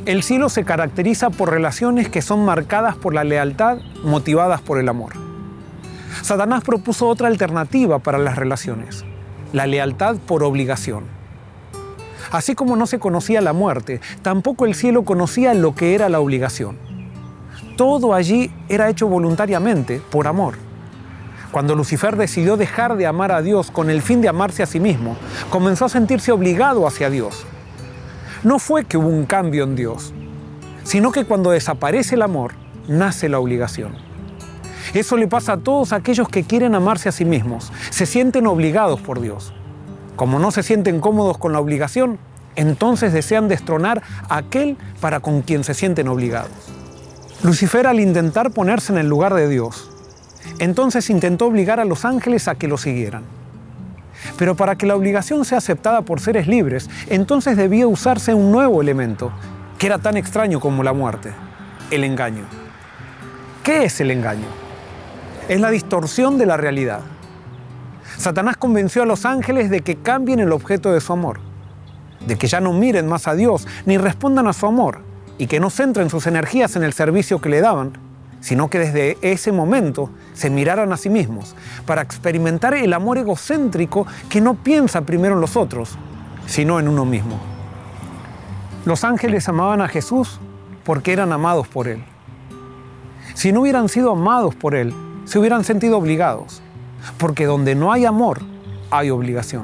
El cielo se caracteriza por relaciones que son marcadas por la lealtad, motivadas por el amor. Satanás propuso otra alternativa para las relaciones: la lealtad por obligación. Así como no se conocía la muerte, tampoco el cielo conocía lo que era la obligación. Todo allí era hecho voluntariamente, por amor. Cuando Lucifer decidió dejar de amar a Dios con el fin de amarse a sí mismo, comenzó a sentirse obligado hacia Dios. No fue que hubo un cambio en Dios, sino que cuando desaparece el amor, nace la obligación. Eso le pasa a todos aquellos que quieren amarse a sí mismos, se sienten obligados por Dios. Como no se sienten cómodos con la obligación, entonces desean destronar a aquel para con quien se sienten obligados. Lucifer, al intentar ponerse en el lugar de Dios, entonces intentó obligar a los ángeles a que lo siguieran. Pero para que la obligación sea aceptada por seres libres, entonces debía usarse un nuevo elemento, que era tan extraño como la muerte: el engaño. ¿Qué es el engaño? Es la distorsión de la realidad. Satanás convenció a los ángeles de que cambien el objeto de su amor, de que ya no miren más a Dios ni respondan a su amor, y que no centren sus energías en el servicio que le daban, sino que desde ese momento se miraran a sí mismos para experimentar el amor egocéntrico que no piensa primero en los otros, sino en uno mismo. Los ángeles amaban a Jesús porque eran amados por Él. Si no hubieran sido amados por Él, se hubieran sentido obligados, porque donde no hay amor, hay obligación.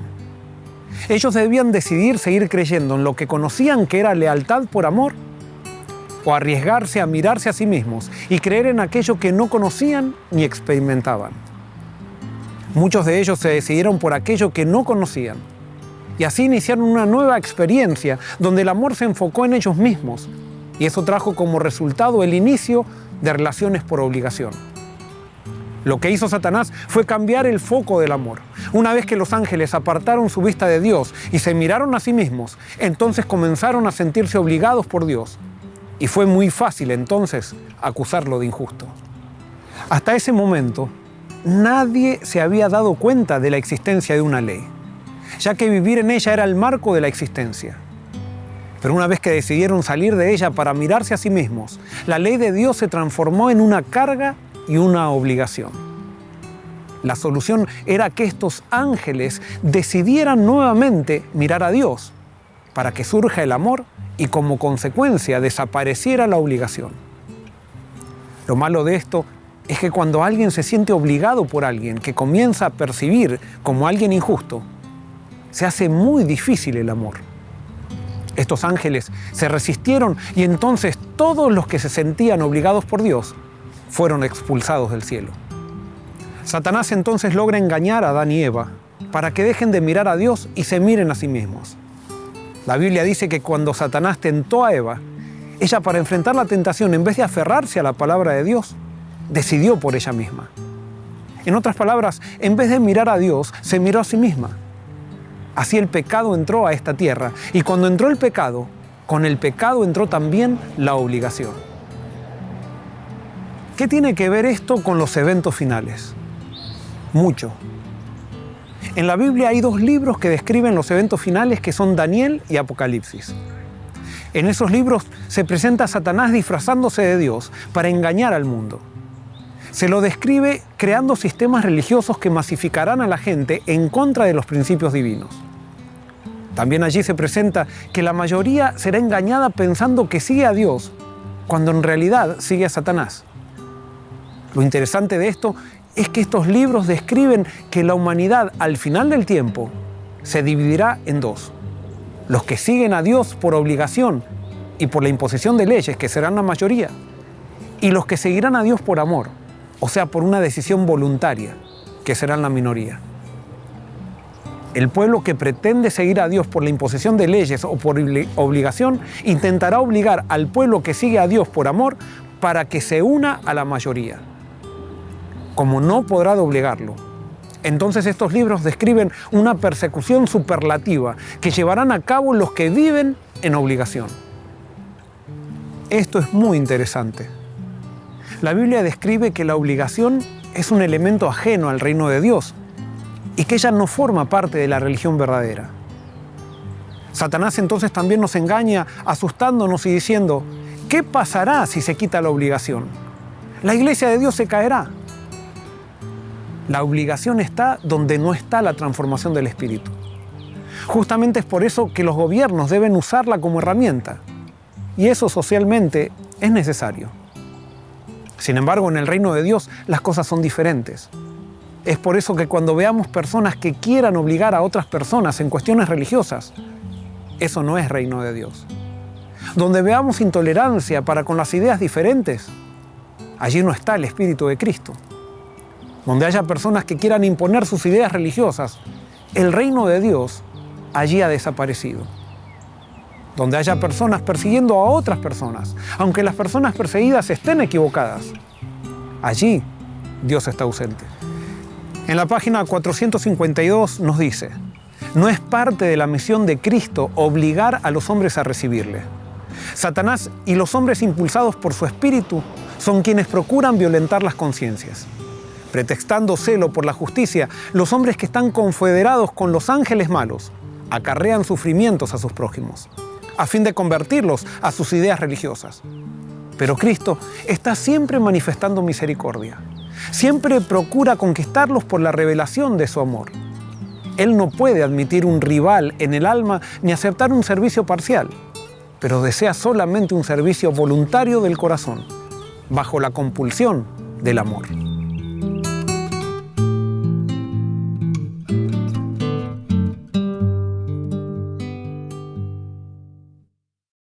Ellos debían decidir seguir creyendo en lo que conocían que era lealtad por amor, o arriesgarse a mirarse a sí mismos y creer en aquello que no conocían ni experimentaban. Muchos de ellos se decidieron por aquello que no conocían, y así iniciaron una nueva experiencia donde el amor se enfocó en ellos mismos, y eso trajo como resultado el inicio de relaciones por obligación. Lo que hizo Satanás fue cambiar el foco del amor. Una vez que los ángeles apartaron su vista de Dios y se miraron a sí mismos, entonces comenzaron a sentirse obligados por Dios. Y fue muy fácil entonces acusarlo de injusto. Hasta ese momento, nadie se había dado cuenta de la existencia de una ley, ya que vivir en ella era el marco de la existencia. Pero una vez que decidieron salir de ella para mirarse a sí mismos, la ley de Dios se transformó en una carga y una obligación. La solución era que estos ángeles decidieran nuevamente mirar a Dios para que surja el amor y como consecuencia desapareciera la obligación. Lo malo de esto es que cuando alguien se siente obligado por alguien que comienza a percibir como alguien injusto, se hace muy difícil el amor. Estos ángeles se resistieron y entonces todos los que se sentían obligados por Dios fueron expulsados del cielo. Satanás entonces logra engañar a Adán y Eva para que dejen de mirar a Dios y se miren a sí mismos. La Biblia dice que cuando Satanás tentó a Eva, ella, para enfrentar la tentación, en vez de aferrarse a la palabra de Dios, decidió por ella misma. En otras palabras, en vez de mirar a Dios, se miró a sí misma. Así el pecado entró a esta tierra, y cuando entró el pecado, con el pecado entró también la obligación. ¿Qué tiene que ver esto con los eventos finales? Mucho. En la Biblia hay dos libros que describen los eventos finales, que son Daniel y Apocalipsis. En esos libros se presenta a Satanás disfrazándose de Dios para engañar al mundo. Se lo describe creando sistemas religiosos que masificarán a la gente en contra de los principios divinos. También allí se presenta que la mayoría será engañada pensando que sigue a Dios, cuando en realidad sigue a Satanás. Lo interesante de esto es que estos libros describen que la humanidad al final del tiempo se dividirá en dos: los que siguen a Dios por obligación y por la imposición de leyes, que serán la mayoría, y los que seguirán a Dios por amor, o sea, por una decisión voluntaria, que serán la minoría. El pueblo que pretende seguir a Dios por la imposición de leyes o por obligación intentará obligar al pueblo que sigue a Dios por amor para que se una a la mayoría. Como no podrá doblegarlo, entonces estos libros describen una persecución superlativa que llevarán a cabo los que viven en obligación. Esto es muy interesante. La Biblia describe que la obligación es un elemento ajeno al reino de Dios y que ella no forma parte de la religión verdadera. Satanás entonces también nos engaña asustándonos y diciendo, ¿qué pasará si se quita la obligación? La iglesia de Dios se caerá. La obligación está donde no está la transformación del espíritu. Justamente es por eso que los gobiernos deben usarla como herramienta. Y eso socialmente es necesario. Sin embargo, en el reino de Dios las cosas son diferentes. Es por eso que cuando veamos personas que quieran obligar a otras personas en cuestiones religiosas, eso no es reino de Dios. Donde veamos intolerancia para con las ideas diferentes, allí no está el Espíritu de Cristo. Donde haya personas que quieran imponer sus ideas religiosas, el reino de Dios allí ha desaparecido. Donde haya personas persiguiendo a otras personas, aunque las personas perseguidas estén equivocadas, allí Dios está ausente. En la página 452 nos dice, no es parte de la misión de Cristo obligar a los hombres a recibirle. Satanás y los hombres impulsados por su espíritu son quienes procuran violentar las conciencias. Pretextando celo por la justicia, los hombres que están confederados con los ángeles malos acarrean sufrimientos a sus prójimos, a fin de convertirlos a sus ideas religiosas. Pero Cristo está siempre manifestando misericordia. Siempre procura conquistarlos por la revelación de su amor. Él no puede admitir un rival en el alma ni aceptar un servicio parcial, pero desea solamente un servicio voluntario del corazón, bajo la compulsión del amor.